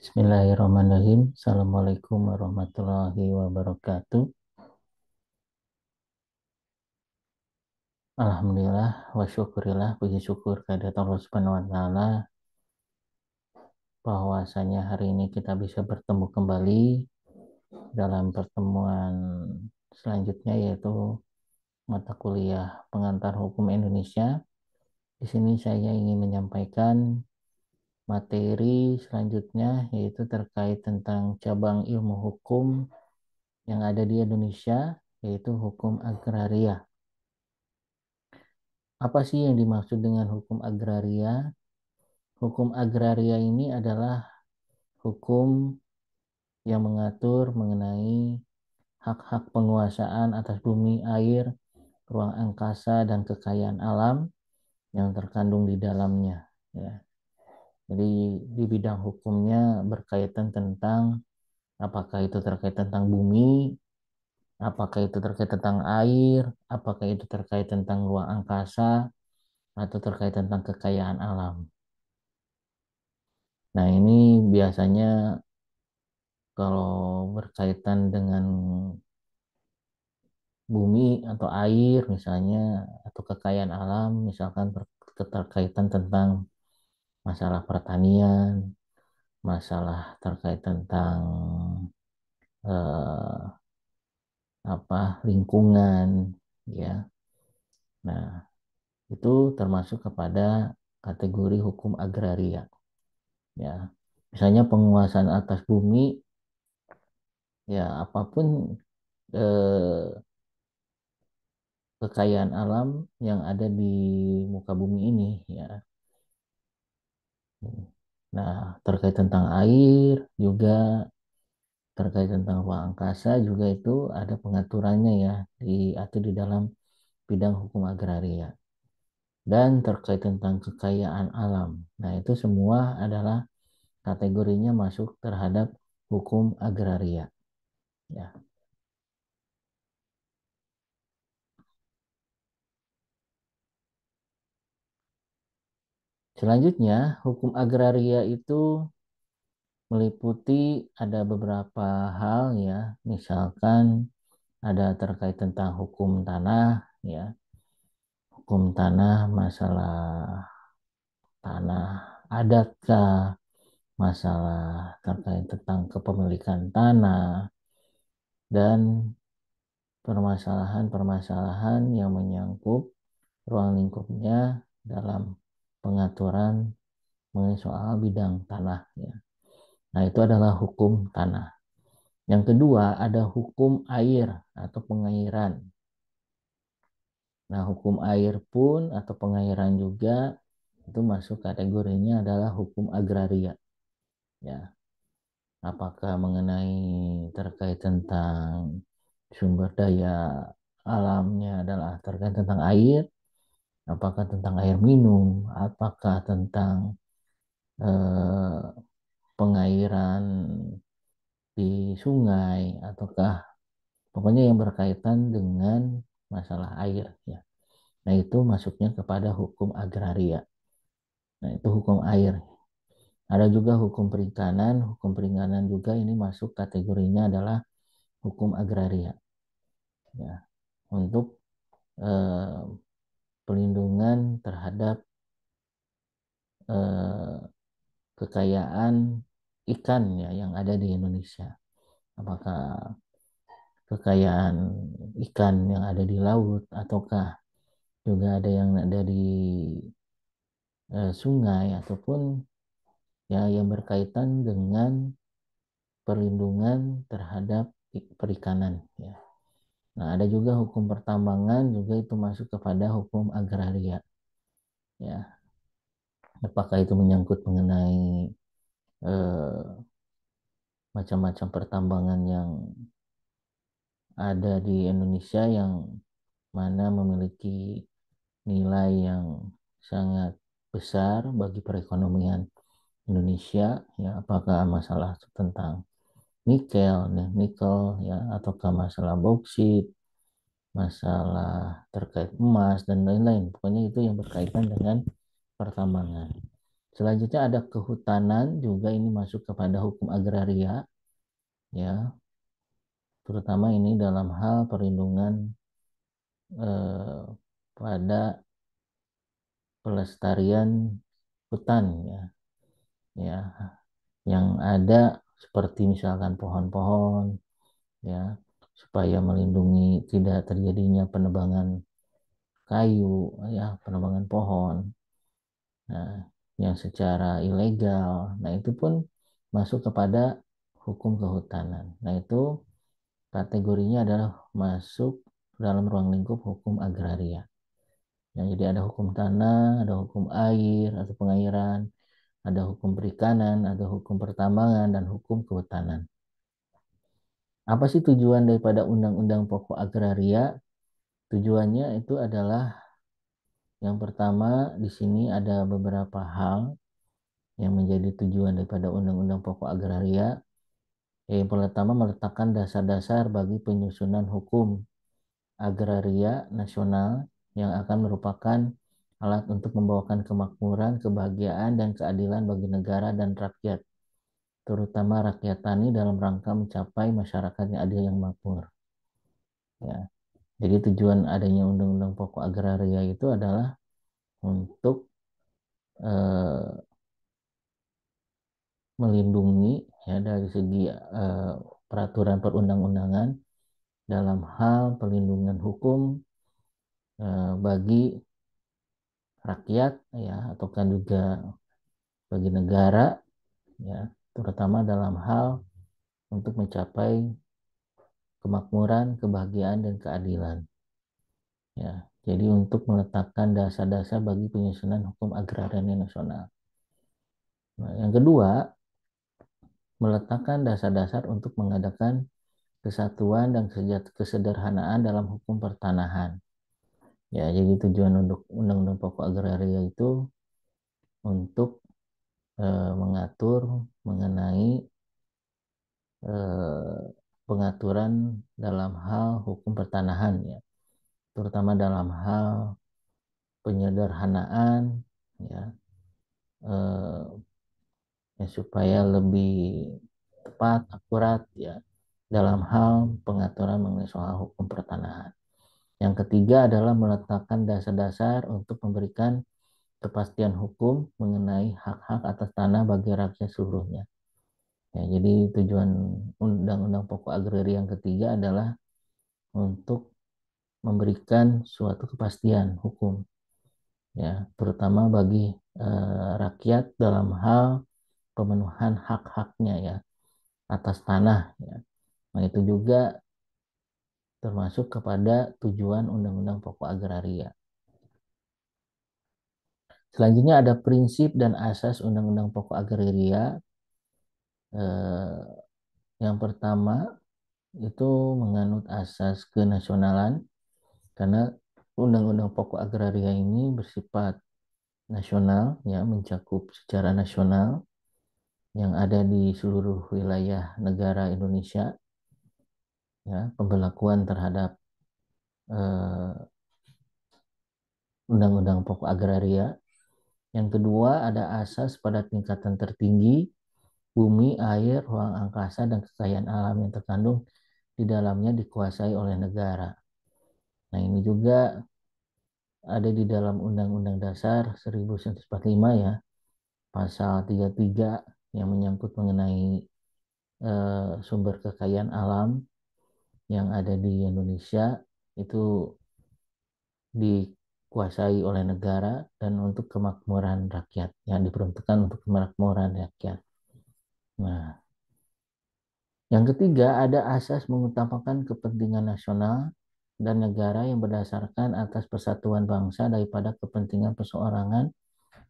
Bismillahirrahmanirrahim. Assalamualaikum warahmatullahi wabarakatuh. Alhamdulillah wa syukurillah, puji syukur kehadirat Allah Subhanahu wa taala bahwasanya hari ini kita bisa bertemu kembali dalam pertemuan selanjutnya, yaitu mata kuliah pengantar hukum Indonesia. Di sini saya ingin menyampaikan materi selanjutnya, yaitu terkait tentang cabang ilmu hukum yang ada di Indonesia, yaitu hukum agraria. Apa sih yang dimaksud dengan hukum agraria? Hukum agraria ini adalah hukum yang mengatur mengenai hak-hak penguasaan atas bumi, air, ruang angkasa, dan kekayaan alam yang terkandung di dalamnya. Ya. Jadi di bidang hukumnya berkaitan tentang apakah itu terkait tentang bumi, apakah itu terkait tentang air, apakah itu terkait tentang ruang angkasa, atau terkait tentang kekayaan alam. Nah, ini biasanya kalau berkaitan dengan bumi atau air misalnya, atau kekayaan alam, misalkan keterkaitan tentang masalah pertanian, masalah terkait tentang eh, lingkungan, ya. Nah, itu termasuk kepada kategori hukum agraria, ya. Misalnya penguasaan atas bumi, ya apapun eh, kekayaan alam yang ada di muka bumi ini, ya. Nah, terkait tentang air juga, terkait tentang ruang angkasa juga, itu ada pengaturannya, ya, diatur di dalam bidang hukum agraria. Dan terkait tentang kekayaan alam. Nah, itu semua adalah kategorinya masuk terhadap hukum agraria, ya. Selanjutnya, hukum agraria itu meliputi ada beberapa hal, ya. Misalkan ada terkait tentang hukum tanah, ya. Hukum tanah, masalah tanah adatkah, masalah terkait tentang kepemilikan tanah, dan permasalahan-permasalahan yang menyangkut ruang lingkupnya dalam pengaturan mengenai soal bidang tanah, ya. Nah, itu adalah hukum tanah. Yang kedua, ada hukum air atau pengairan. Nah, hukum air pun atau pengairan juga itu masuk kategorinya adalah hukum agraria, ya. Apakah mengenai terkait tentang sumber daya alamnya adalah terkait tentang air, apakah tentang air minum, apakah tentang eh, pengairan di sungai, ataukah pokoknya yang berkaitan dengan masalah air, ya. Nah, itu masuknya kepada hukum agraria. Nah, itu hukum air. Ada juga hukum perikanan. Hukum perikanan juga ini masuk kategorinya adalah hukum agraria, ya. Untuk eh, pelindungan terhadap eh, kekayaan ikan, ya, yang ada di Indonesia. Apakah kekayaan ikan yang ada di laut, ataukah juga ada yang ada di sungai, ataupun ya yang berkaitan dengan perlindungan terhadap perikanan, ya. Nah, ada juga hukum pertambangan juga itu masuk kepada hukum agraria, ya. Apakah itu menyangkut mengenai eh, macam-macam pertambangan yang ada di Indonesia yang mana memiliki nilai yang sangat besar bagi perekonomian Indonesia, ya. Apakah masalah tentang nikel, ya, ataukah masalah bauksit, masalah terkait emas dan lain-lain. Pokoknya itu yang berkaitan dengan pertambangan. Selanjutnya ada kehutanan, juga ini masuk kepada hukum agraria, ya, terutama ini dalam hal perlindungan eh, pada pelestarian hutan, ya, ya, yang ada seperti misalkan pohon-pohon, ya, supaya melindungi tidak terjadinya penebangan kayu, ya, penebangan pohon, nah, yang secara ilegal. Nah, itu pun masuk kepada hukum kehutanan. Nah, itu kategorinya adalah masuk dalam ruang lingkup hukum agraria. Ya, jadi ada hukum tanah, ada hukum air atau pengairan, ada hukum perikanan, ada hukum pertambangan, dan hukum kehutanan. Apa sih tujuan daripada Undang-Undang Pokok Agraria? Tujuannya itu adalah yang pertama, di sini ada beberapa hal yang menjadi tujuan daripada Undang-Undang Pokok Agraria. Yang pertama, meletakkan dasar-dasar bagi penyusunan hukum agraria nasional yang akan merupakan alat untuk membawakan kemakmuran, kebahagiaan, dan keadilan bagi negara dan rakyat, terutama rakyat tani dalam rangka mencapai masyarakat yang adil yang makmur. Ya, jadi tujuan adanya Undang-Undang Pokok Agraria itu adalah untuk eh, melindungi, ya, dari segi peraturan perundang-undangan dalam hal perlindungan hukum bagi rakyat, ya, atau kan juga bagi negara, ya, terutama dalam hal untuk mencapai kemakmuran, kebahagiaan, dan keadilan, ya. Jadi untuk meletakkan dasar-dasar bagi penyusunan hukum agraria nasional. Nah, yang kedua, meletakkan dasar-dasar untuk mengadakan kesatuan dan kesederhanaan dalam hukum pertanahan. Ya, jadi tujuan untuk Undang-Undang Pokok Agraria itu untuk mengatur mengenai eh, pengaturan dalam hal hukum pertanahan, ya, terutama dalam hal penyederhanaan, ya, eh, ya, supaya lebih tepat, akurat, ya, dalam hal pengaturan mengenai soal hukum pertanahan. Yang ketiga adalah meletakkan dasar-dasar untuk memberikan kepastian hukum mengenai hak-hak atas tanah bagi rakyat seluruhnya. Ya, jadi tujuan Undang-Undang Pokok Agraria yang ketiga adalah untuk memberikan suatu kepastian hukum, ya, terutama bagi rakyat dalam hal pemenuhan hak-haknya, ya, atas tanah, ya. Nah, itu juga termasuk kepada tujuan Undang-Undang Pokok Agraria. Selanjutnya ada prinsip dan asas Undang-Undang Pokok Agraria. Eh, yang pertama itu menganut asas kenasionalan, karena Undang-Undang Pokok Agraria ini bersifat nasional, ya, mencakup secara nasional yang ada di seluruh wilayah negara Indonesia, ya, pemberlakuan terhadap eh, Undang-Undang Pokok Agraria. Yang kedua, ada asas pada tingkatan tertinggi bumi, air, ruang angkasa, dan kekayaan alam yang terkandung di dalamnya dikuasai oleh negara. Nah, ini juga ada di dalam Undang-Undang Dasar 1945, ya, pasal 33 yang menyangkut mengenai sumber kekayaan alam yang ada di Indonesia itu dikuasai oleh negara dan untuk kemakmuran rakyat, yang diperuntukkan untuk kemakmuran rakyat. Nah, yang ketiga ada asas mengutamakan kepentingan nasional dan negara yang berdasarkan atas persatuan bangsa daripada kepentingan perseorangan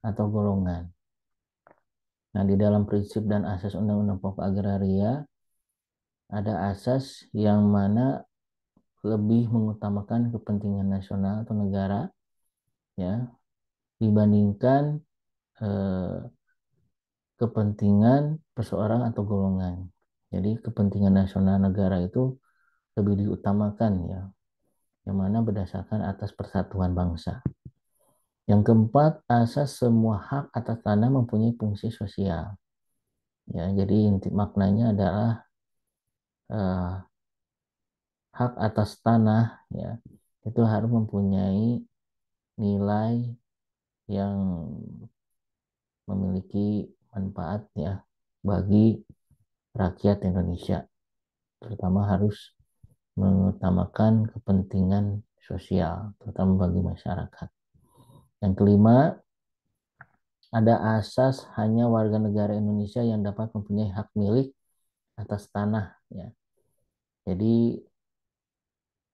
atau golongan. Nah, di dalam prinsip dan asas Undang-Undang Pokok Agraria ada asas yang mana lebih mengutamakan kepentingan nasional atau negara, ya, dibandingkan eh, kepentingan perseorangan atau golongan. Jadi kepentingan nasional negara itu lebih diutamakan, ya, yang mana berdasarkan atas persatuan bangsa. Yang keempat, asas semua hak atas tanah mempunyai fungsi sosial. Ya, jadi inti maknanya adalah eh, hak atas tanah ya itu harus mempunyai nilai yang memiliki manfaat ya bagi rakyat Indonesia, terutama harus mengutamakan kepentingan sosial, terutama bagi masyarakat. Yang kelima, ada asas hanya warga negara Indonesia yang dapat mempunyai hak milik atas tanah ya. Jadi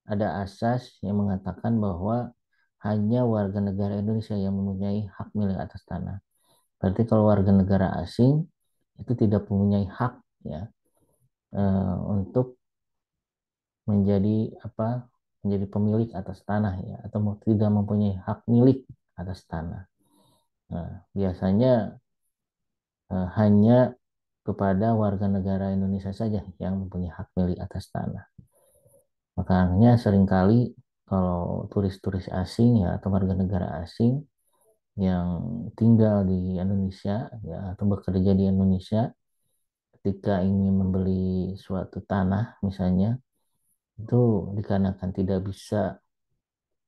ada asas yang mengatakan bahwa hanya warga negara Indonesia yang mempunyai hak milik atas tanah. Berarti kalau warga negara asing itu tidak mempunyai hak ya untuk menjadi apa menjadi pemilik atas tanah ya atau tidak mempunyai hak milik atas tanah. Nah, biasanya hanya kepada warga negara Indonesia saja yang mempunyai hak milik atas tanah. Makanya seringkali kalau turis-turis asing ya atau warga negara asing yang tinggal di Indonesia ya atau bekerja di Indonesia ketika ingin membeli suatu tanah misalnya itu dikarenakan tidak bisa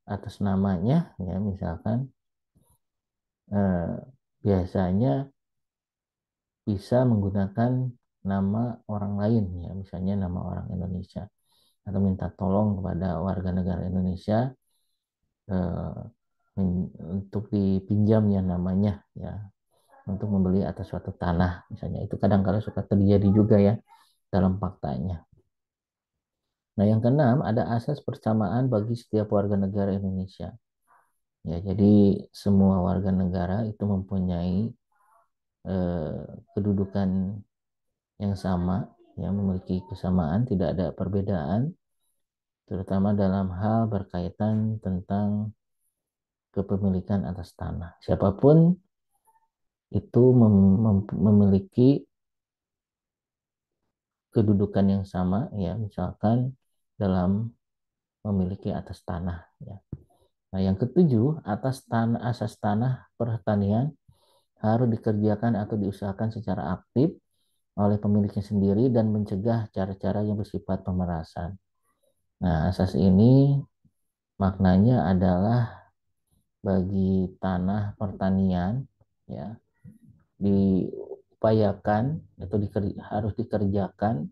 atas namanya ya misalkan eh, biasanya bisa menggunakan nama orang lain ya misalnya nama orang Indonesia atau minta tolong kepada warga negara Indonesia eh, untuk dipinjamnya namanya ya untuk membeli atas suatu tanah misalnya itu kadang-kadang suka terjadi juga ya dalam faktanya. Nah, yang keenam ada asas persamaan bagi setiap warga negara Indonesia. Ya, jadi semua warga negara itu mempunyai eh, kedudukan yang sama, ya, memiliki kesamaan, tidak ada perbedaan, terutama dalam hal berkaitan tentang kepemilikan atas tanah. Siapapun itu memiliki kedudukan yang sama, ya, misalkan dalam memiliki atas tanah. Ya. Nah, yang ketujuh, atas tanah asas tanah pertanian harus dikerjakan atau diusahakan secara aktif oleh pemiliknya sendiri dan mencegah cara-cara yang bersifat pemerasan. Nah, asas ini maknanya adalah bagi tanah pertanian ya diupayakan atau harus dikerjakan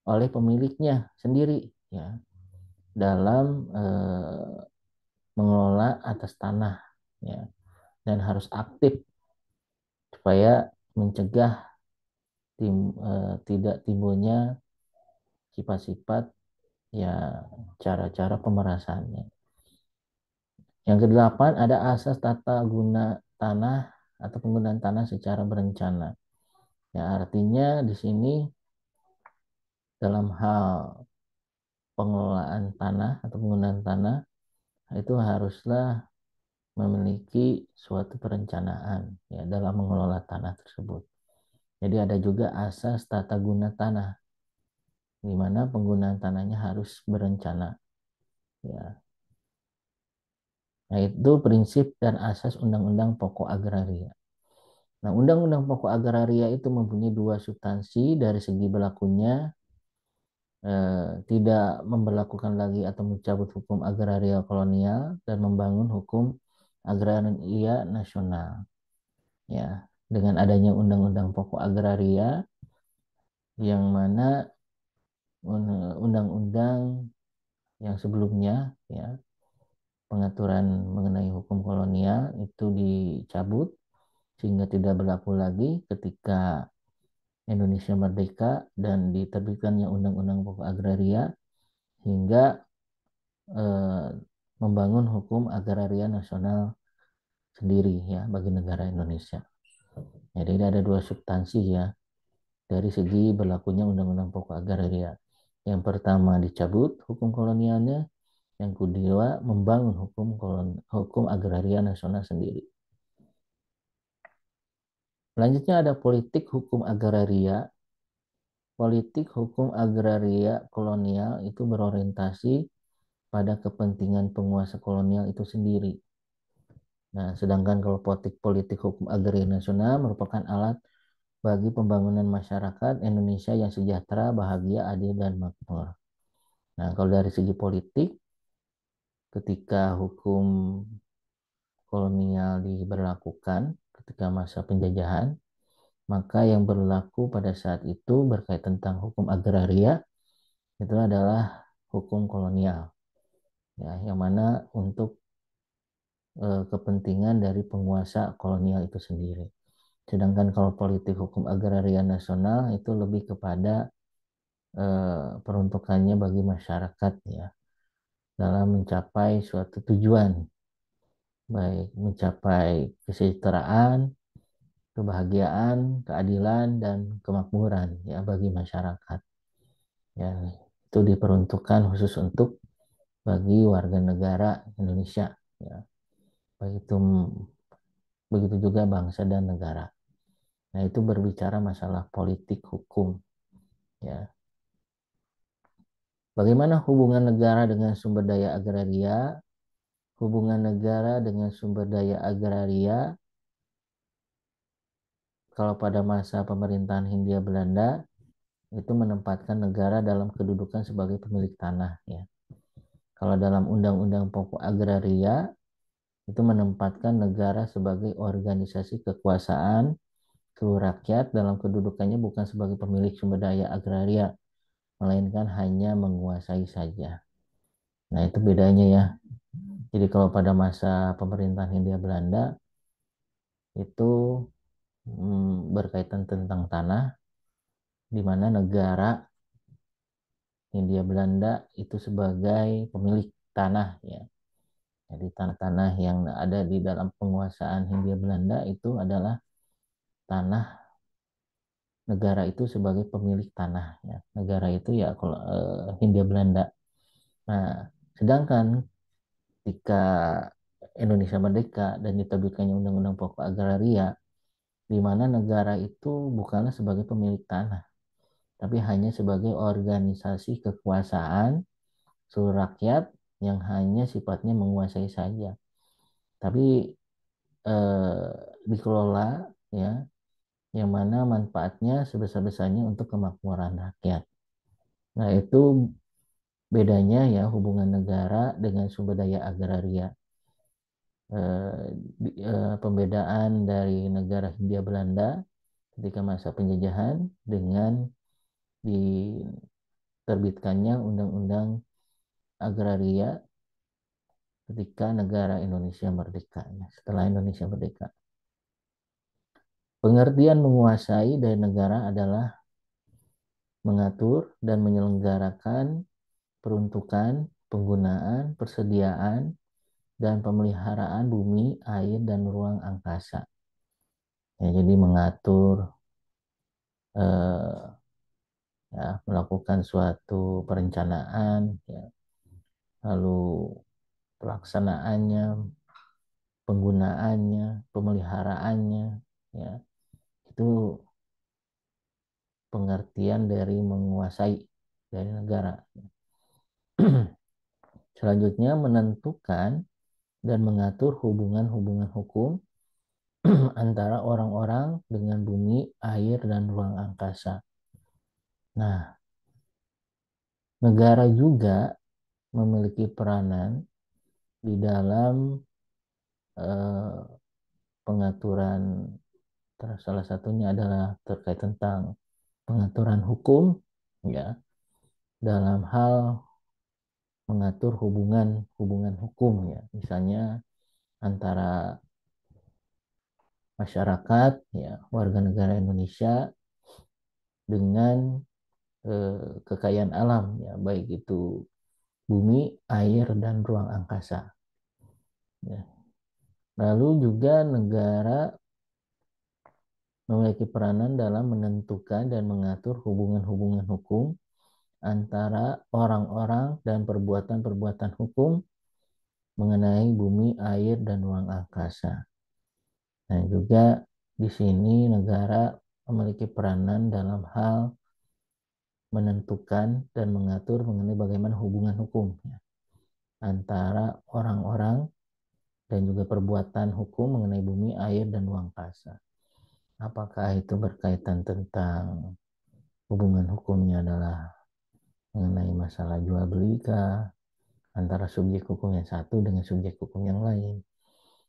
oleh pemiliknya sendiri ya dalam mengelola atas tanah ya dan harus aktif supaya mencegah tidak timbulnya sifat-sifat ya cara-cara pemerasannya. Yang kedelapan ada asas tata guna tanah atau penggunaan tanah secara berencana. Ya, artinya di sini dalam hal pengelolaan tanah atau penggunaan tanah itu haruslah memiliki suatu perencanaan ya dalam mengelola tanah tersebut. Jadi ada juga asas tata guna tanah di mana penggunaan tanahnya harus berencana ya. Nah, itu prinsip dan asas Undang-Undang Pokok Agraria. Nah, Undang-Undang Pokok Agraria itu mempunyai dua substansi dari segi berlakunya tidak memberlakukan lagi atau mencabut hukum agraria kolonial dan membangun hukum agraria nasional. Ya, dengan adanya Undang-Undang Pokok Agraria yang mana undang-undang yang sebelumnya ya pengaturan mengenai hukum kolonial itu dicabut sehingga tidak berlaku lagi ketika Indonesia merdeka dan diterbitkannya Undang-Undang Pokok Agraria hingga eh, membangun hukum agraria nasional sendiri ya bagi negara Indonesia. Jadi ada dua substansi ya dari segi berlakunya Undang-Undang Pokok Agraria. Yang pertama dicabut hukum kolonialnya, yang kedua membangun hukum agraria nasional sendiri. Selanjutnya ada politik hukum agraria. Politik hukum agraria kolonial itu berorientasi pada kepentingan penguasa kolonial itu sendiri. Nah, sedangkan kalau politik hukum agraria nasional merupakan alat bagi pembangunan masyarakat Indonesia yang sejahtera, bahagia, adil, dan makmur. Nah, kalau dari segi politik, ketika hukum kolonial diberlakukan ketika masa penjajahan, maka yang berlaku pada saat itu berkaitan tentang hukum agraria itu adalah hukum kolonial, ya, yang mana untuk kepentingan dari penguasa kolonial itu sendiri. Sedangkan kalau politik hukum agraria nasional itu lebih kepada peruntukannya bagi masyarakat, ya, dalam mencapai suatu tujuan, baik mencapai kesejahteraan, kebahagiaan, keadilan, dan kemakmuran, ya, bagi masyarakat. Ya, itu diperuntukkan khusus untuk bagi warga negara Indonesia, ya, begitu begitu juga bangsa dan negara. Nah, itu berbicara masalah politik hukum, ya. Bagaimana hubungan negara dengan sumber daya agraria? Hubungan negara dengan sumber daya agraria kalau pada masa pemerintahan Hindia Belanda itu menempatkan negara dalam kedudukan sebagai pemilik tanah, ya. Kalau dalam Undang-Undang Pokok Agraria itu menempatkan negara sebagai organisasi kekuasaan seluruh rakyat dalam kedudukannya bukan sebagai pemilik sumber daya agraria, melainkan hanya menguasai saja. Nah, itu bedanya, ya. Jadi kalau pada masa pemerintahan Hindia Belanda itu berkaitan tentang tanah, di mana negara Hindia Belanda itu sebagai pemilik tanah, ya. Jadi tanah-tanah yang ada di dalam penguasaan Hindia Belanda itu adalah tanah negara itu sebagai pemilik tanah, ya. Negara itu ya kalau Hindia Belanda. Nah, sedangkan ketika Indonesia merdeka dan diterbitkannya Undang-Undang Pokok Agraria, di mana negara itu bukanlah sebagai pemilik tanah, tapi hanya sebagai organisasi kekuasaan seluruh rakyat yang hanya sifatnya menguasai saja, tapi eh, dikelola, ya, yang mana manfaatnya sebesar-besarnya untuk kemakmuran rakyat. Nah, itu bedanya, ya, hubungan negara dengan sumber daya agraria. Pembedaan dari negara Hindia Belanda ketika masa penjajahan dengan diterbitkannya Undang-Undang Agraria ketika negara Indonesia merdeka, ya, setelah Indonesia merdeka. Pengertian menguasai dari negara adalah mengatur dan menyelenggarakan peruntukan, penggunaan, persediaan, dan pemeliharaan bumi, air, dan ruang angkasa. Ya, jadi mengatur, eh, ya, melakukan suatu perencanaan, ya, lalu pelaksanaannya, penggunaannya, pemeliharaannya, ya, itu pengertian dari menguasai dari negara. Selanjutnya menentukan dan mengatur hubungan-hubungan hukum antara orang-orang dengan bumi, air, dan ruang angkasa. Nah, negara juga memiliki peranan di dalam eh, pengaturan, salah satunya adalah terkait tentang pengaturan hukum, ya, dalam hal mengatur hubungan hukum, ya, misalnya antara masyarakat, ya, warga negara Indonesia dengan kekayaan alam, ya, baik itu bumi, air, dan ruang angkasa, ya. Lalu juga negara memiliki peranan dalam menentukan dan mengatur hubungan-hubungan hukum antara orang-orang dan perbuatan-perbuatan hukum mengenai bumi, air, dan ruang angkasa. Nah, juga di sini negara memiliki peranan dalam hal menentukan dan mengatur mengenai bagaimana hubungan hukum, ya, antara orang-orang dan juga perbuatan hukum mengenai bumi, air, dan ruang angkasa. Apakah itu berkaitan tentang hubungan hukumnya adalah mengenai masalah jual beli kah, antara subjek hukum yang satu dengan subjek hukum yang lain?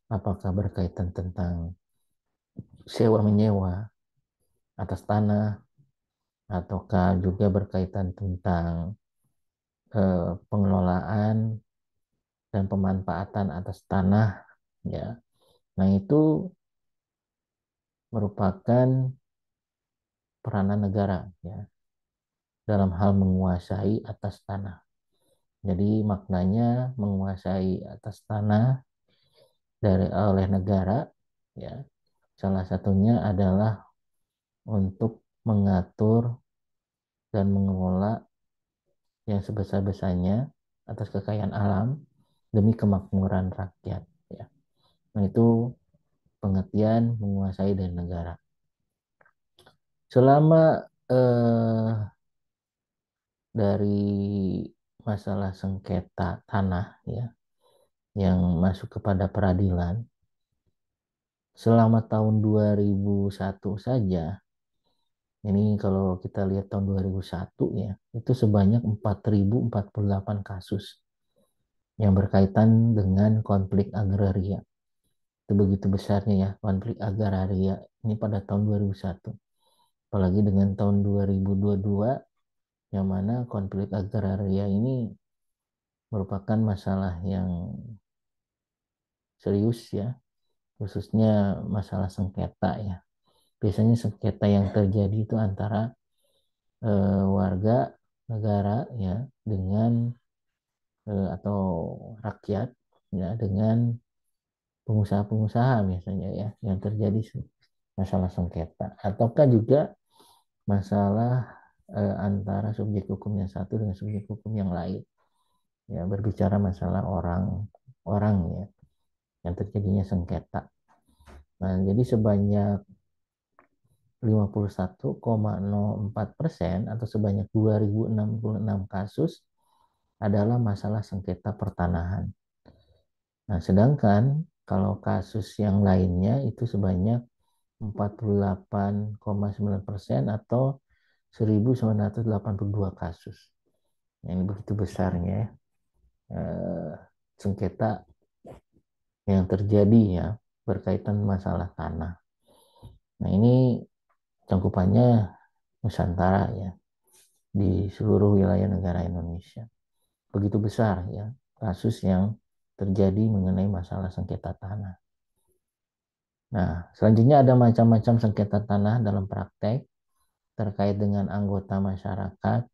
Apakah berkaitan tentang sewa menyewa atas tanah, ataukah juga berkaitan tentang pengelolaan dan pemanfaatan atas tanah, ya. Nah, itu merupakan peranan negara, ya, dalam hal menguasai atas tanah. Jadi maknanya menguasai atas tanah oleh negara, ya. Salah satunya adalah untuk mengatur dan mengelola yang sebesar-besarnya atas kekayaan alam demi kemakmuran rakyat, ya. Nah, itu pengertian menguasai dari negara. Selama dari masalah sengketa tanah, ya, yang masuk kepada peradilan selama tahun 2001 saja. Ini kalau kita lihat tahun 2001, ya, itu sebanyak 4.048 kasus yang berkaitan dengan konflik agraria. Itu begitu besarnya, ya, konflik agraria ini pada tahun 2001. Apalagi dengan tahun 2022, yang mana konflik agraria ini merupakan masalah yang serius, ya, khususnya masalah sengketa, ya. Biasanya sengketa yang terjadi itu antara warga negara, ya, dengan atau rakyat, ya, dengan pengusaha-pengusaha biasanya, ya, yang terjadi masalah sengketa, ataukah juga masalah antara subjek hukum yang satu dengan subjek hukum yang lain, ya, berbicara masalah orang, ya, yang terjadinya sengketa. Nah, jadi sebanyak 51,04% atau sebanyak 2.066 kasus adalah masalah sengketa pertanahan. Nah, sedangkan kalau kasus yang lainnya itu sebanyak 48,9% atau 1.982 kasus. Ini begitu besarnya, eh, sengketa yang terjadi, ya, berkaitan masalah tanah. Nah, ini cangkupannya Nusantara, ya, di seluruh wilayah negara Indonesia. Begitu besar, ya, kasus yang terjadi mengenai masalah sengketa tanah. Nah, selanjutnya ada macam-macam sengketa tanah dalam praktek terkait dengan anggota masyarakat.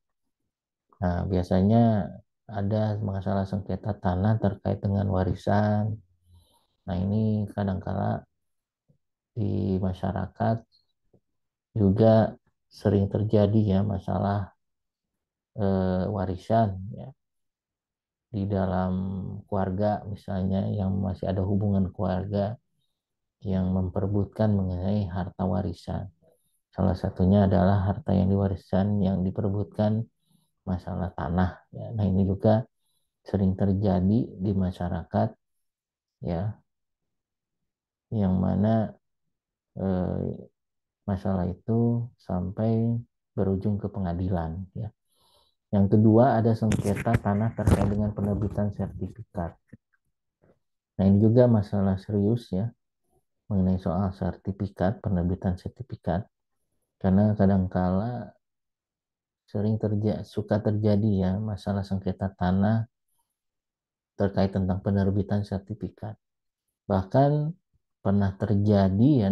Nah, biasanya ada masalah sengketa tanah terkait dengan warisan. Nah, ini kadangkala di masyarakat juga sering terjadi, ya, masalah warisan, ya, di dalam keluarga, misalnya yang masih ada hubungan keluarga yang memperebutkan mengenai harta warisan. Salah satunya adalah harta yang diwariskan yang diperebutkan masalah tanah, ya. Nah, ini juga sering terjadi di masyarakat, ya, yang mana eh, masalah itu sampai berujung ke pengadilan, ya. Yang kedua ada sengketa tanah terkait dengan penerbitan sertifikat. Nah, ini juga masalah serius, ya, mengenai soal sertifikat, penerbitan sertifikat, karena kadangkala suka terjadi, ya, masalah sengketa tanah terkait tentang penerbitan sertifikat. Bahkan pernah terjadi, ya,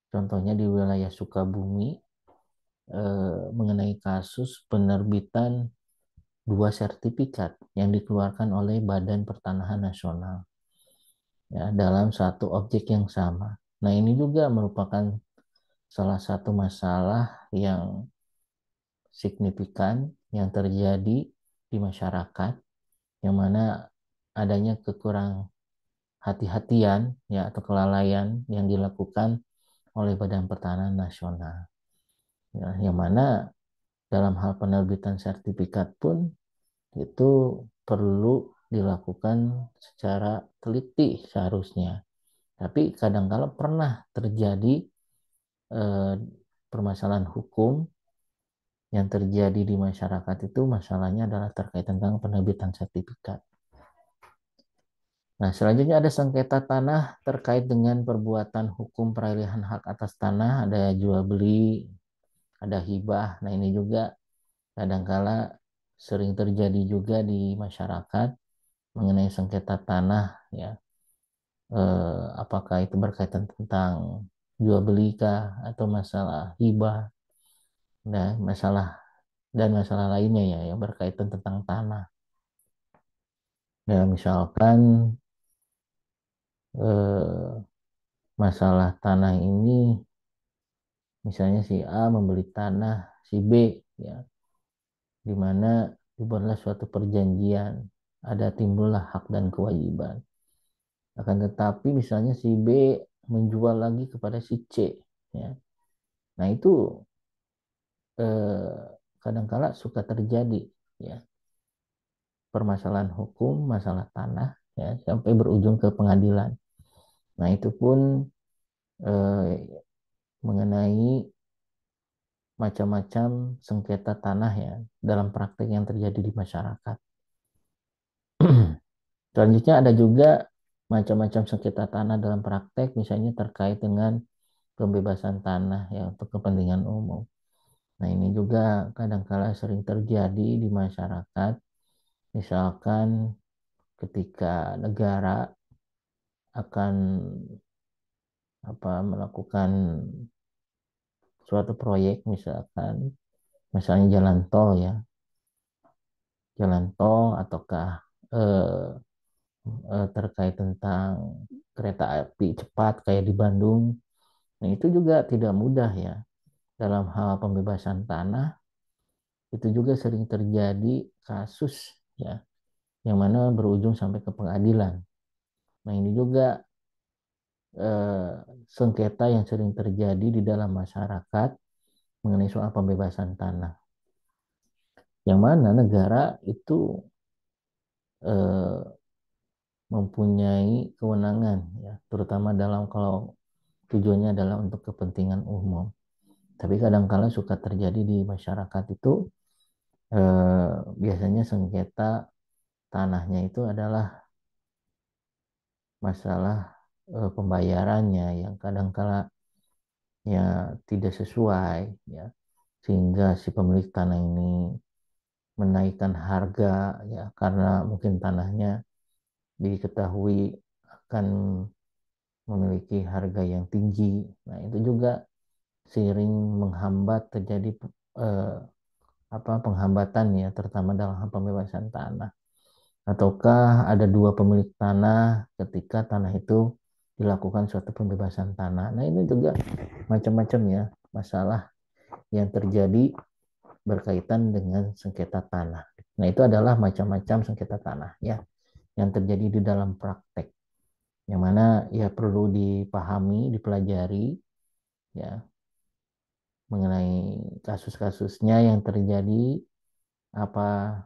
contohnya di wilayah Sukabumi, mengenai kasus penerbitan dua sertifikat yang dikeluarkan oleh Badan Pertanahan Nasional, ya, dalam satu objek yang sama. Nah, ini juga merupakan salah satu masalah yang signifikan yang terjadi di masyarakat, yang mana adanya kekurang hati-hatian, ya, atau kelalaian yang dilakukan oleh Badan Pertanahan Nasional, ya, yang mana dalam hal penerbitan sertifikat pun itu perlu dilakukan secara teliti seharusnya. Tapi kadang-kala pernah terjadi eh, permasalahan hukum yang terjadi di masyarakat itu masalahnya adalah terkait tentang penerbitan sertifikat. Nah, selanjutnya ada sengketa tanah terkait dengan perbuatan hukum peralihan hak atas tanah, ada jual beli, ada hibah. Nah, ini juga kadangkala sering terjadi juga di masyarakat mengenai sengketa tanah ya. Apakah itu berkaitan tentang jual beli kah atau masalah hibah dan masalah lainnya ya yang berkaitan tentang tanah. Ya, misalkan eh, masalah tanah ini, misalnya si A membeli tanah si B, ya, di mana dibuatlah suatu perjanjian, ada timbullah hak dan kewajiban. Akan tetapi misalnya si B menjual lagi kepada si C, ya. Nah itu eh, kadangkala suka terjadi, ya, permasalahan hukum, masalah tanah, ya, sampai berujung ke pengadilan. Nah itu pun eh, mengenai macam-macam sengketa tanah ya dalam praktik yang terjadi di masyarakat. Selanjutnya ada juga macam-macam sengketa tanah dalam praktek, misalnya terkait dengan pembebasan tanah ya untuk kepentingan umum. Nah ini juga kadang-kala sering terjadi di masyarakat, misalkan ketika negara akan melakukan suatu proyek, misalnya jalan tol ataukah eh, terkait tentang kereta api cepat kayak di Bandung. Nah, itu juga tidak mudah ya. Dalam hal pembebasan tanah, itu juga sering terjadi kasus ya, yang mana berujung sampai ke pengadilan. Nah, ini juga eh, sengketa yang sering terjadi di dalam masyarakat mengenai soal pembebasan tanah. Yang mana negara itu eh, mempunyai kewenangan ya, terutama dalam kalau tujuannya adalah untuk kepentingan umum. Tapi kadangkala suka terjadi di masyarakat itu biasanya sengketa tanahnya itu adalah masalah pembayarannya yang kadangkala ya tidak sesuai ya, sehingga si pemilik tanah ini menaikkan harga ya karena mungkin tanahnya diketahui akan memiliki harga yang tinggi. Nah, itu juga seiring menghambat terjadi eh, penghambatan ya, terutama dalam hal pembebasan tanah. Ataukah ada dua pemilik tanah ketika tanah itu dilakukan suatu pembebasan tanah. Nah, ini juga macam-macam ya masalah yang terjadi berkaitan dengan sengketa tanah. Nah, itu adalah macam-macam sengketa tanah ya yang terjadi di dalam praktek. Yang mana ya perlu dipahami, dipelajari ya mengenai kasus-kasusnya yang terjadi, apa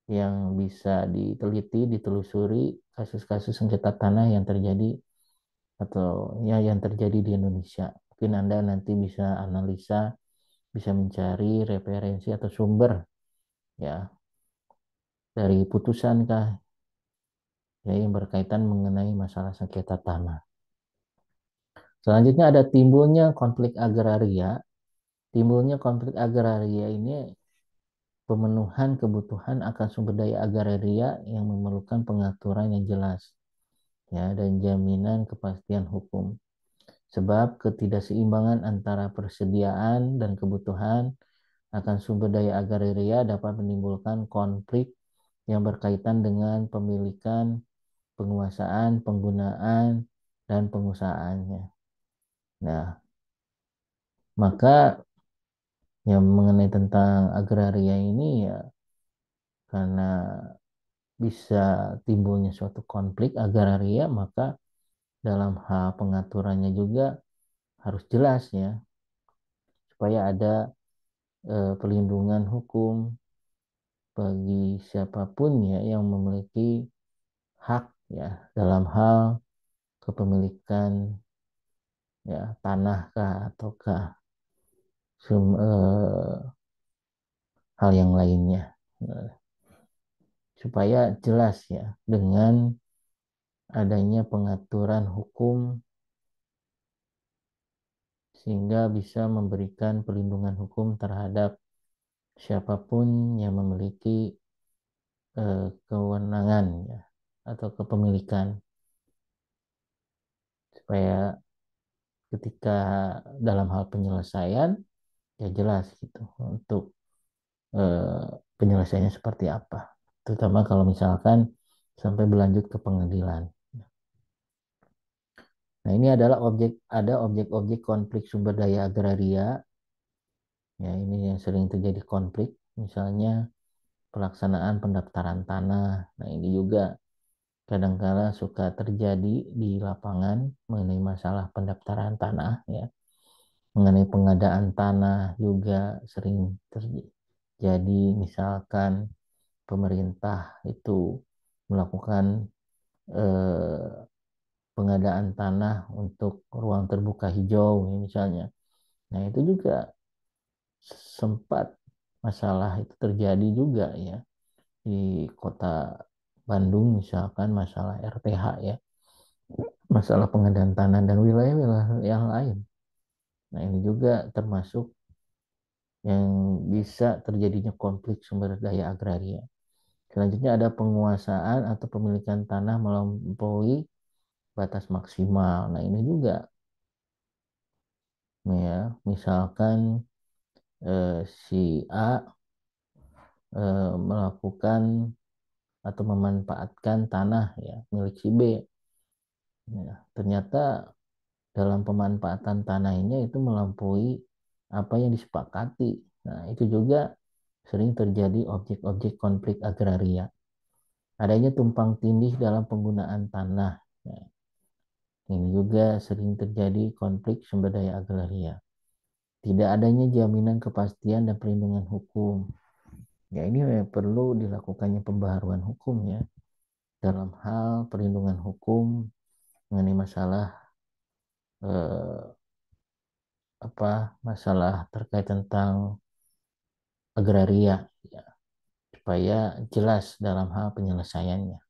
yang bisa diteliti, ditelusuri kasus-kasus sengketa tanah yang terjadi atau ya yang terjadi di Indonesia. Mungkin Anda nanti bisa analisa, bisa mencari referensi atau sumber ya dari putusan kah ya yang berkaitan mengenai masalah sengketa tanah. Selanjutnya ada timbulnya konflik agraria. Timbulnya konflik agraria ini pemenuhan kebutuhan akan sumber daya agraria yang memerlukan pengaturan yang jelas ya dan jaminan kepastian hukum. Sebab ketidakseimbangan antara persediaan dan kebutuhan akan sumber daya agraria dapat menimbulkan konflik yang berkaitan dengan pemilikan, penguasaan, penggunaan, dan pengusahaannya. Nah, maka yang mengenai tentang agraria ini ya karena bisa timbulnya suatu konflik agraria, maka dalam hal pengaturannya juga harus jelas ya, supaya ada perlindungan hukum, bagi siapapun ya yang memiliki hak ya dalam hal kepemilikan ya tanah kah ataukah hal yang lainnya. Nah, supaya jelas ya dengan adanya pengaturan hukum sehingga bisa memberikan perlindungan hukum terhadap siapapun yang memiliki kewenangan ya atau kepemilikan, supaya ketika dalam hal penyelesaian ya jelas gitu untuk eh, penyelesaiannya seperti apa, terutama kalau misalkan sampai berlanjut ke pengadilan. Nah, ini adalah objek-objek konflik sumber daya agraria. Ya, ini yang sering terjadi konflik, misalnya pelaksanaan pendaftaran tanah. Nah, ini juga kadangkala suka terjadi di lapangan mengenai masalah pendaftaran tanah ya. Mengenai pengadaan tanah juga sering terjadi, misalkan pemerintah itu melakukan eh, pengadaan tanah untuk ruang terbuka hijau misalnya. Nah, itu juga sempat masalah itu terjadi juga ya di kota Bandung, misalkan masalah RTH ya, masalah pengadaan tanah dan wilayah-wilayah yang lain. Nah, ini juga termasuk yang bisa terjadinya konflik sumber daya agraria. Selanjutnya ada penguasaan atau pemilikan tanah melampaui batas maksimal. Nah, ini juga ya, misalkan si A melakukan atau memanfaatkan tanah ya milik si B. Ya, ternyata dalam pemanfaatan tanahnya itu melampaui apa yang disepakati. Nah, itu juga sering terjadi objek-objek konflik agraria. Adanya tumpang tindih dalam penggunaan tanah. Nah, ini juga sering terjadi konflik sumber daya agraria. Tidak adanya jaminan kepastian dan perlindungan hukum. Ya, ini perlu dilakukannya pembaharuan hukum ya dalam hal perlindungan hukum mengenai masalah eh, masalah terkait tentang agraria ya, supaya jelas dalam hal penyelesaiannya.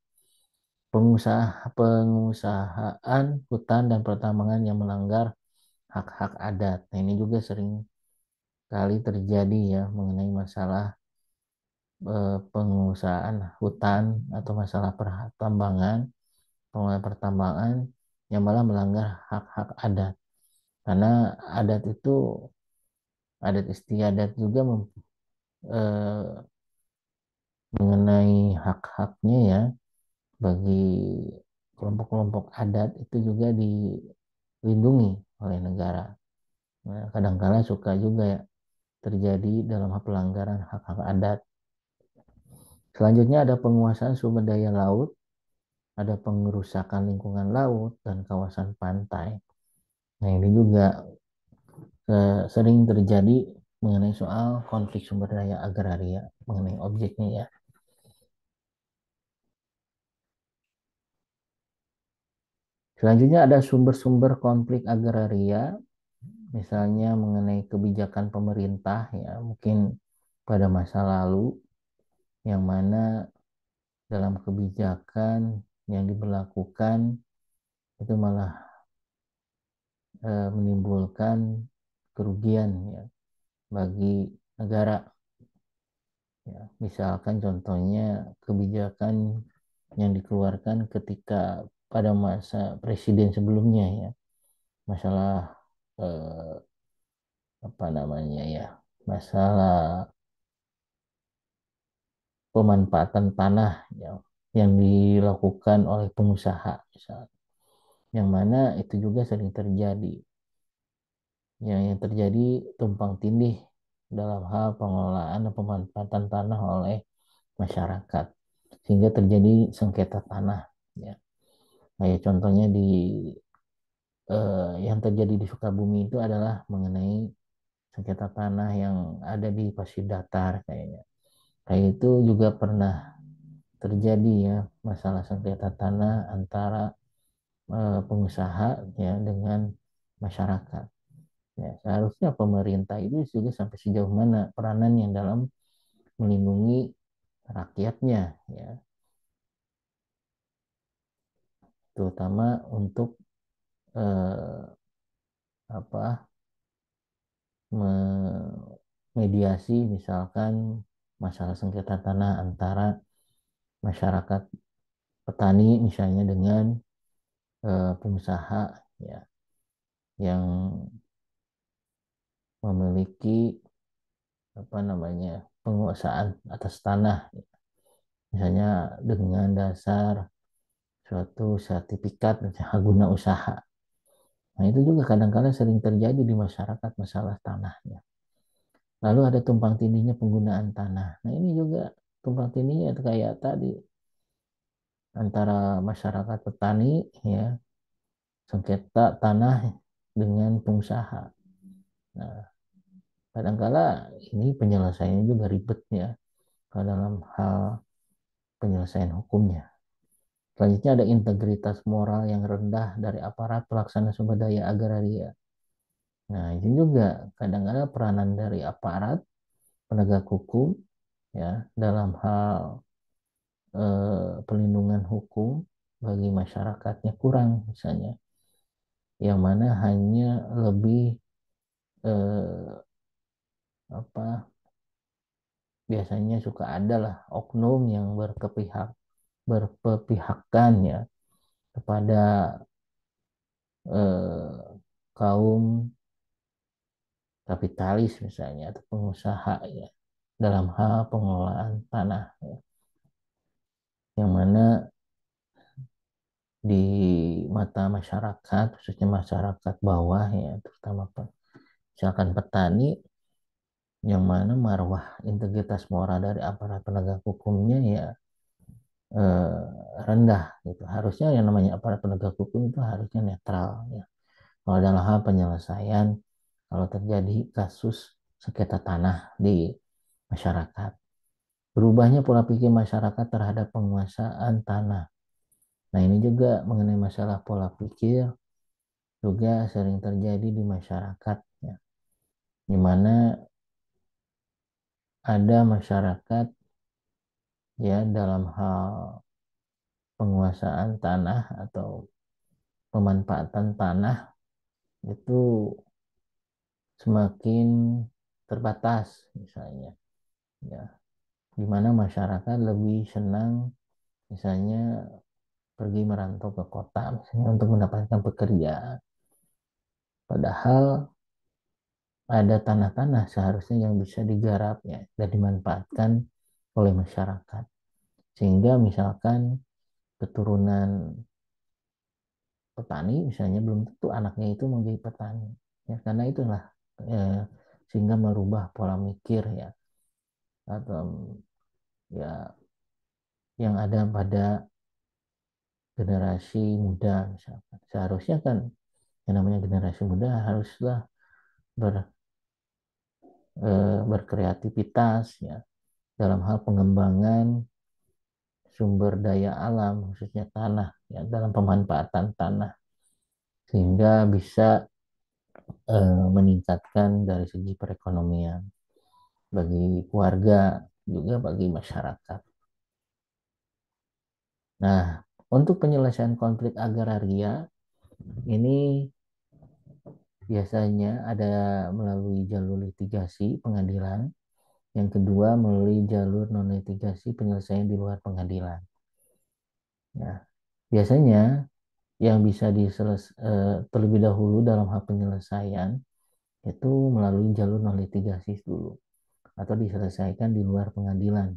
Pengusahaan hutan dan pertambangan yang melanggar hak-hak adat. Nah, ini juga sering kali terjadi ya mengenai masalah pengusahaan hutan atau masalah pertambangan, pengelolaan pertambangan yang malah melanggar hak-hak adat. Karena adat itu, adat istiadat juga eh, mengenai hak-haknya ya bagi kelompok-kelompok adat itu juga dilindungi oleh negara. Nah, kadang-kala suka juga ya terjadi dalam pelanggaran hak-hak adat. Selanjutnya ada penguasaan sumber daya laut, ada pengerusakan lingkungan laut dan kawasan pantai. Nah, ini juga sering terjadi mengenai soal konflik sumber daya agraria mengenai objeknya ya. Selanjutnya ada sumber-sumber konflik agraria, misalnya mengenai kebijakan pemerintah ya, mungkin pada masa lalu yang mana dalam kebijakan yang diberlakukan itu malah menimbulkan kerugian ya bagi negara. Ya, misalkan contohnya kebijakan yang dikeluarkan ketika pada masa presiden sebelumnya ya, masalah eh, apa namanya ya, masalah pemanfaatan tanah ya, yang dilakukan oleh pengusaha misalnya, yang mana itu juga sering terjadi, yang terjadi tumpang tindih dalam hal pengelolaan dan pemanfaatan tanah oleh masyarakat sehingga terjadi sengketa tanah ya. Kayak contohnya yang terjadi di Sukabumi itu adalah mengenai sengketa tanah yang ada di Pasir Datar kayaknya. Kayak itu juga pernah terjadi ya masalah sengketa tanah antara pengusaha ya dengan masyarakat. Ya, seharusnya pemerintah itu juga sampai sejauh mana peranannya dalam melindungi rakyatnya ya, terutama untuk eh, apa mediasi misalkan masalah sengketa tanah antara masyarakat petani misalnya dengan pengusaha ya yang memiliki apa namanya penguasaan atas tanah misalnya dengan dasar suatu sertifikat guna usaha. Nah, itu juga kadang-kadang sering terjadi di masyarakat masalah tanahnya. Lalu ada tumpang tindihnya penggunaan tanah. Nah, ini juga tumpang tindihnya kayak tadi antara masyarakat petani ya, sengketa tanah dengan pengusaha. Nah, kadang-kala ini penyelesaiannya juga ribet ya dalam hal penyelesaian hukumnya. Selanjutnya ada integritas moral yang rendah dari aparat pelaksana sumber daya agraria. Nah, ini juga kadang-kadang peranan dari aparat penegak hukum ya dalam hal pelindungan hukum bagi masyarakatnya kurang misalnya, yang mana hanya lebih eh, apa biasanya suka ada lah oknum yang berkepihakan ya kepada eh, kaum kapitalis misalnya atau pengusaha ya dalam hal pengelolaan tanah ya. Yang mana di mata masyarakat khususnya masyarakat bawah ya terutama misalkan petani yang mana marwah integritas moral dari aparat penegak hukumnya ya eh, rendah gitu. Harusnya yang namanya aparat penegak hukum itu harusnya netral ya. Kalau dalam hal penyelesaian kalau terjadi kasus sengketa tanah di masyarakat. Berubahnya pola pikir masyarakat terhadap penguasaan tanah. Nah, ini juga mengenai masalah pola pikir juga sering terjadi di masyarakat ya. Di mana ada masyarakat ya dalam hal penguasaan tanah atau pemanfaatan tanah itu semakin terbatas misalnya ya, di mana masyarakat lebih senang misalnya pergi merantau ke kota misalnya untuk mendapatkan pekerjaan, padahal ada tanah-tanah seharusnya yang bisa digarap ya dan dimanfaatkan oleh masyarakat, sehingga misalkan keturunan petani misalnya belum tentu anaknya itu menjadi petani ya, karena itulah eh, sehingga merubah pola mikir ya atau ya yang ada pada generasi muda misalkan. Seharusnya kan yang namanya generasi muda haruslah ber, berkreativitas ya dalam hal pengembangan sumber daya alam khususnya tanah ya dalam pemanfaatan tanah sehingga bisa meningkatkan dari segi perekonomian bagi keluarga juga bagi masyarakat. Nah, untuk penyelesaian konflik agraria ini biasanya ada melalui jalur litigasi pengadilan, yang kedua melalui jalur non litigasi penyelesaian di luar pengadilan. Nah, biasanya yang bisa terlebih dahulu dalam hal penyelesaian itu melalui jalur non litigasi dulu atau diselesaikan di luar pengadilan.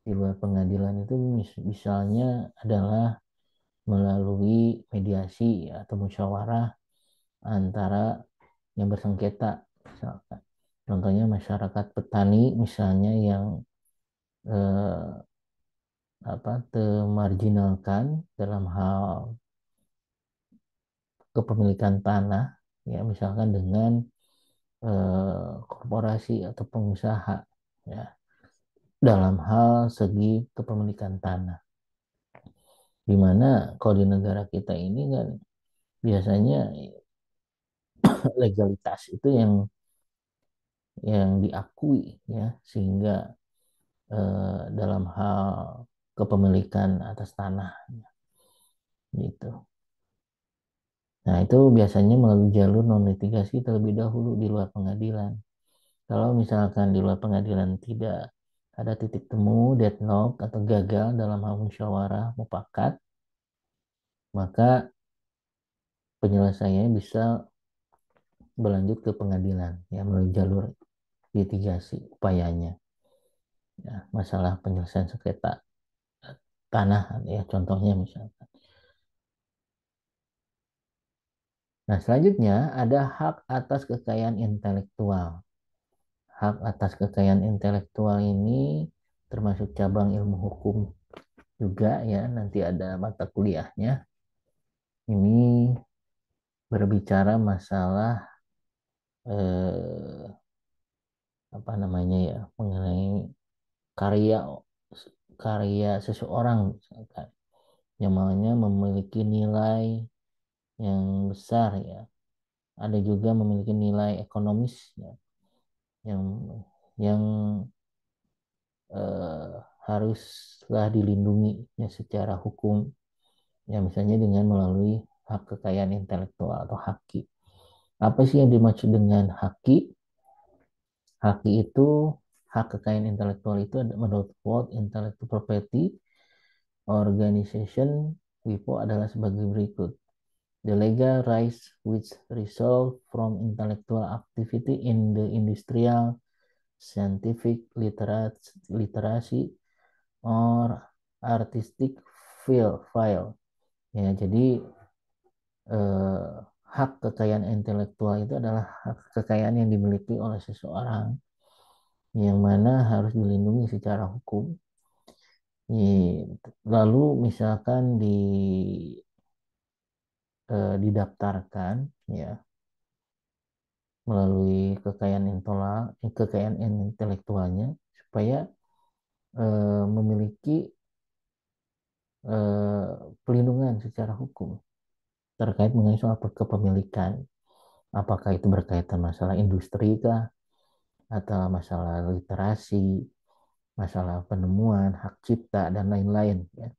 Di luar pengadilan itu misalnya adalah melalui mediasi atau musyawarah antara yang bersengketa misalkan. Contohnya masyarakat petani misalnya yang eh, termarginalkan dalam hal kepemilikan tanah ya misalkan dengan korporasi atau pengusaha ya dalam hal segi kepemilikan tanah. Di mana kalau di negara kita ini kan biasanya legalitas itu yang diakui ya, sehingga dalam hal kepemilikan atas tanah gitu. Nah, itu biasanya melalui jalur non litigasi terlebih dahulu di luar pengadilan. Kalau misalkan di luar pengadilan tidak ada titik temu, deadlock atau gagal dalam hal musyawarah mufakat, maka penyelesaiannya bisa berlanjut ke pengadilan ya melalui jalur litigasi upayanya. Ya, masalah penyelesaian sengketa tanah ya contohnya misalkan. Nah, selanjutnya ada hak atas kekayaan intelektual. Hak atas kekayaan intelektual ini termasuk cabang ilmu hukum juga ya, nanti ada mata kuliahnya. Ini berbicara masalah eh, apa namanya ya, mengenai karya karya seseorang misalkan, yang namanya memiliki nilai yang besar ya. Ada juga memiliki nilai ekonomis ya, yang yang eh, haruslah dilindungi ya secara hukum ya, misalnya dengan melalui hak kekayaan intelektual atau haki. Apa sih yang dimaksud dengan haki? Haki itu hak kekayaan intelektual itu menurut World Intellectual Property Organization WIPO adalah sebagai berikut. The legal rights which result from intellectual activity in the industrial, scientific, literacy, or artistic field. Ya, jadi eh, hak kekayaan intelektual itu adalah hak kekayaan yang dimiliki oleh seseorang yang mana harus dilindungi secara hukum. Lalu misalkan didaftarkan ya melalui kekayaan intelektualnya supaya memiliki eh, pelindungan secara hukum terkait mengenai soal kepemilikan. Apakah itu berkaitan masalah industri kah, atau masalah literasi, masalah penemuan, hak cipta, dan lain-lain. Ya.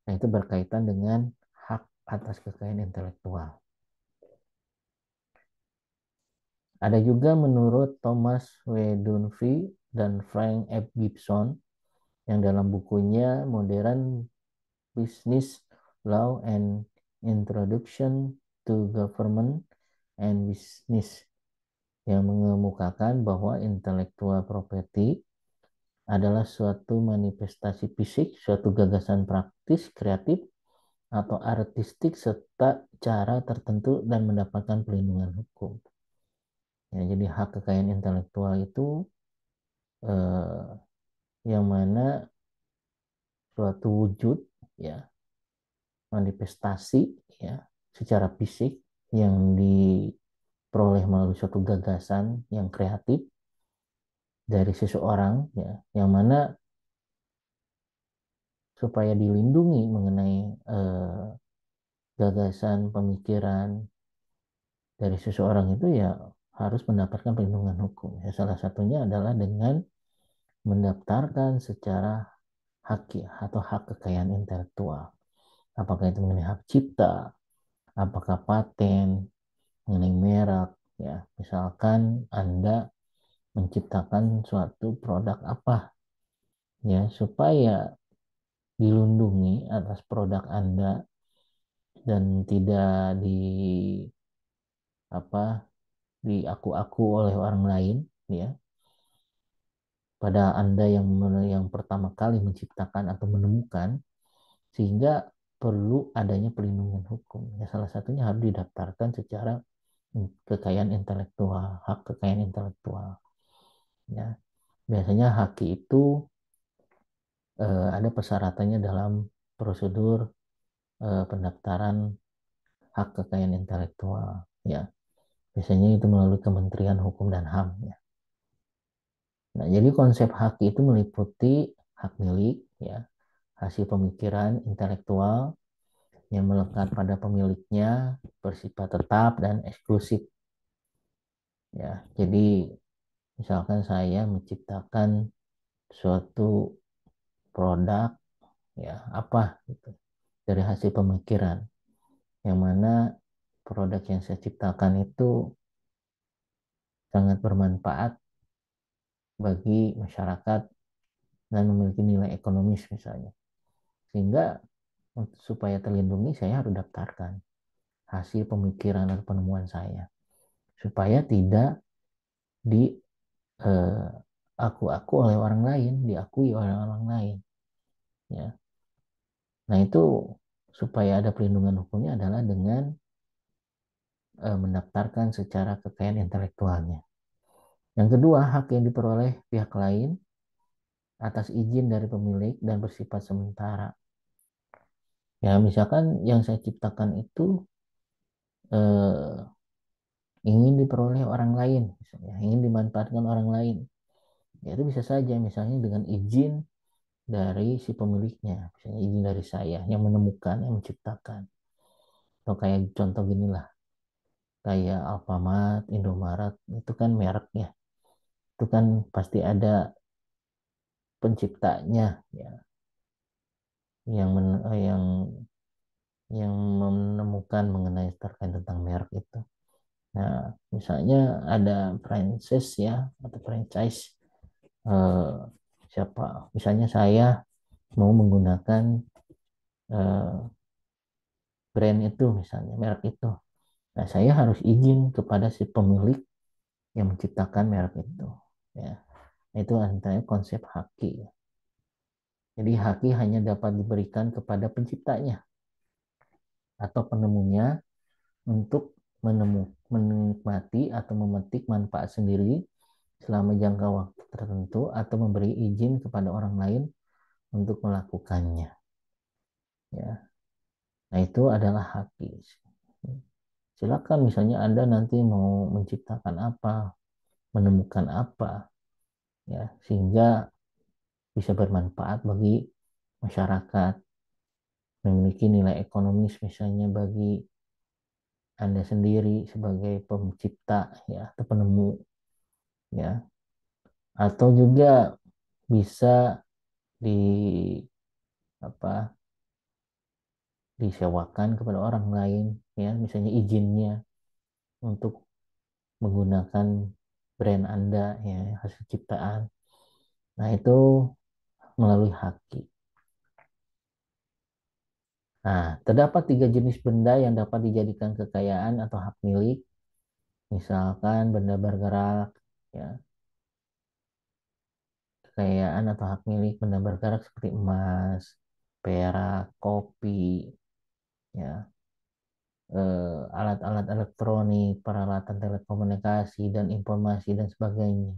Nah, itu berkaitan dengan hak atas kekayaan intelektual. Ada juga menurut Thomas W. Dunphy dan Frank F. Gibson yang dalam bukunya Modern Business Law and Introduction to Government and Business yang mengemukakan bahwa intellectual property adalah suatu manifestasi fisik, suatu gagasan praktis, kreatif, atau artistik serta cara tertentu dan mendapatkan pelindungan hukum. Ya, jadi hak kekayaan intelektual itu eh, yang mana suatu wujud ya, manifestasi ya secara fisik yang diperoleh melalui suatu gagasan yang kreatif dari seseorang ya, yang mana supaya dilindungi mengenai gagasan pemikiran dari seseorang itu ya harus mendapatkan perlindungan hukum. Ya, salah satunya adalah dengan mendaftarkan secara hak atau hak kekayaan intelektual. Apakah itu mengenai hak cipta, apakah paten, mengenai merek, ya. Misalkan Anda menciptakan suatu produk apa, ya, supaya dilindungi atas produk Anda dan tidak apa diaku-aku oleh orang lain, ya. Pada Anda yang pertama kali menciptakan atau menemukan, sehingga perlu adanya perlindungan hukum. Ya, salah satunya harus didaftarkan secara kekayaan intelektual, hak kekayaan intelektual. Ya, biasanya haki itu ada persyaratannya dalam prosedur pendaftaran hak kekayaan intelektual. Ya, biasanya itu melalui Kementerian Hukum dan HAM. Ya. Nah, jadi konsep hak itu meliputi hak milik, ya, hasil pemikiran intelektual yang melekat pada pemiliknya, bersifat tetap dan eksklusif. Ya, jadi misalkan saya menciptakan suatu produk, ya apa gitu, dari hasil pemikiran, yang mana produk yang saya ciptakan itu sangat bermanfaat bagi masyarakat dan memiliki nilai ekonomis misalnya. Sehingga supaya terlindungi saya harus daftarkan hasil pemikiran atau penemuan saya supaya tidak di aku oleh orang lain, diakui oleh orang lain, ya. Nah, itu supaya ada perlindungan hukumnya adalah dengan mendaftarkan secara kekayaan intelektualnya. Yang kedua, hak yang diperoleh pihak lain atas izin dari pemilik dan bersifat sementara. Ya, misalkan yang saya ciptakan itu eh, ingin diperoleh orang lain, misalnya, ingin dimanfaatkan orang lain. Ya, itu bisa saja misalnya dengan izin dari si pemiliknya, misalnya izin dari saya yang menemukan, yang menciptakan. Atau kayak contoh gini lah, kayak Alfamart, Indomaret, itu kan mereknya. Itu kan pasti ada penciptanya, ya, yang yang menemukan mengenai terkait tentang merek itu. Nah, misalnya ada franchise, ya, atau franchise, eh, siapa? Misalnya saya mau menggunakan eh, brand itu, misalnya merek itu. Nah, saya harus izin kepada si pemilik yang menciptakan merek itu. Ya, itu antara konsep haki. Jadi haki hanya dapat diberikan kepada penciptanya atau penemunya untuk menikmati atau memetik manfaat sendiri selama jangka waktu tertentu atau memberi izin kepada orang lain untuk melakukannya. Ya, nah itu adalah haki. Silakan misalnya Anda nanti mau menciptakan apa, menemukan apa, ya, sehingga bisa bermanfaat bagi masyarakat, memiliki nilai ekonomis misalnya bagi Anda sendiri sebagai pencipta, ya, atau penemu, ya, atau juga bisa di apa disewakan kepada orang lain, ya, misalnya izinnya untuk menggunakan brand Anda, ya, hasil ciptaan. Nah, itu melalui haki. Nah, terdapat tiga jenis benda yang dapat dijadikan kekayaan atau hak milik. Misalkan benda bergerak, ya, kekayaan atau hak milik benda bergerak seperti emas, perak, kopi, ya, alat-alat elektronik, peralatan telekomunikasi dan informasi dan sebagainya.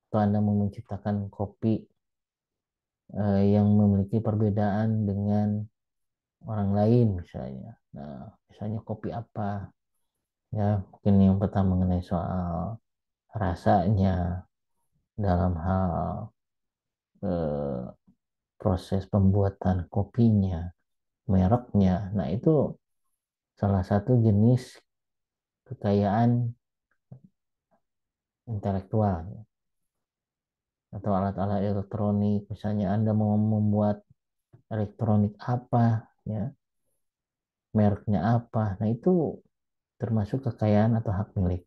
Atau Anda mau menciptakan kopi yang memiliki perbedaan dengan orang lain misalnya. Nah, misalnya kopi apa? Ya, mungkin yang pertama mengenai soal rasanya dalam hal eh, proses pembuatan kopinya, mereknya. Nah, itu salah satu jenis kekayaan intelektual, ya. Atau alat-alat elektronik, misalnya Anda mau membuat elektronik apa, ya, mereknya apa. Nah, itu termasuk kekayaan atau hak milik.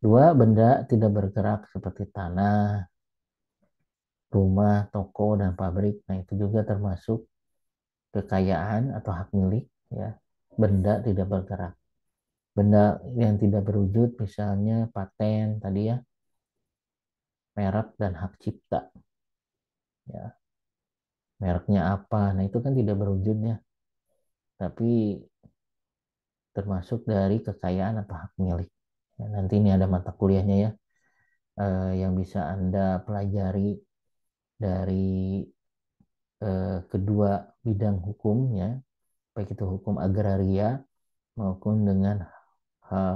Dua, benda tidak bergerak seperti tanah, rumah, toko, dan pabrik. Nah, itu juga termasuk kekayaan atau hak milik, ya. Benda tidak bergerak. Benda yang tidak berwujud, misalnya paten tadi, ya, merek dan hak cipta, ya. Mereknya apa? Nah, itu kan tidak berwujud, ya, tapi termasuk dari kekayaan atau hak milik. Ya, nanti ini ada mata kuliahnya, ya, yang bisa Anda pelajari dari kedua bidang hukumnya, baik itu hukum agraria maupun dengan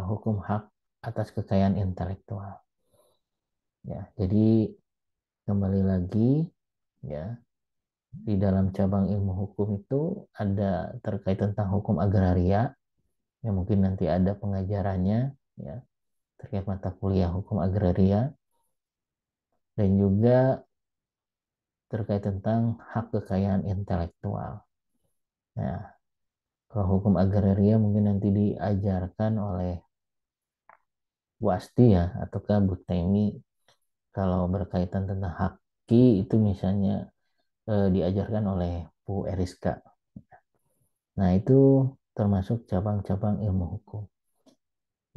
hukum hak atas kekayaan intelektual. Ya, jadi kembali lagi ya, di dalam cabang ilmu hukum itu ada terkait tentang hukum agraria yang mungkin nanti ada pengajarannya ya, terkait mata kuliah hukum agraria, dan juga terkait tentang hak kekayaan intelektual. Nah, kalau hukum agraria mungkin nanti diajarkan oleh Bu Asti ya, ataukah Bu Temi. Kalau berkaitan tentang haki itu misalnya diajarkan oleh Bu Eriska. Nah, itu termasuk cabang-cabang ilmu hukum.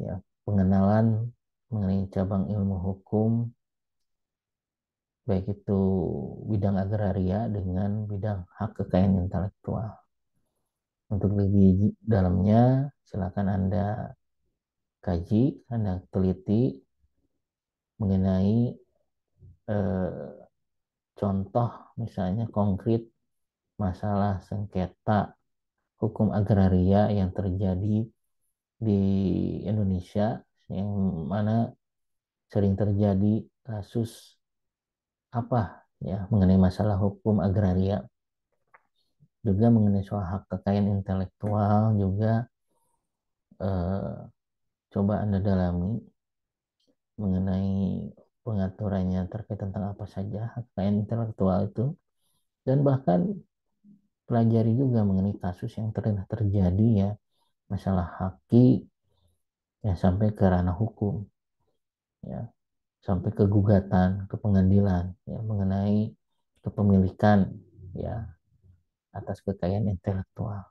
Ya, pengenalan mengenai cabang ilmu hukum, baik itu bidang agraria dengan bidang hak kekayaan intelektual. Untuk lebih dalamnya, silakan Anda kaji, Anda teliti mengenai eh, contoh misalnya konkret masalah sengketa hukum agraria yang terjadi di Indonesia, yang mana sering terjadi kasus apa ya mengenai masalah hukum agraria, juga mengenai soal hak kekayaan intelektual juga eh, coba Anda dalami mengenai pengaturannya terkait tentang apa saja hak kekayaan intelektual itu, dan bahkan pelajari juga mengenai kasus yang pernah terjadi ya, masalah haki ya sampai ke ranah hukum ya, sampai ke gugatan ke pengadilan ya mengenai kepemilikan ya atas kekayaan intelektual.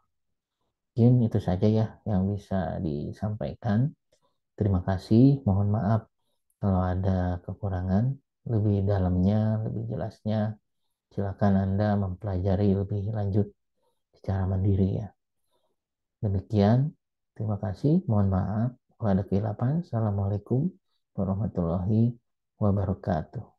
Mungkin itu saja ya yang bisa disampaikan. Terima kasih, mohon maaf kalau ada kekurangan. Lebih dalamnya, lebih jelasnya, silakan Anda mempelajari lebih lanjut secara mandiri ya. Demikian, terima kasih, mohon maaf kalau ada kesilapan. Assalamualaikum warahmatullahi wabarakatuh.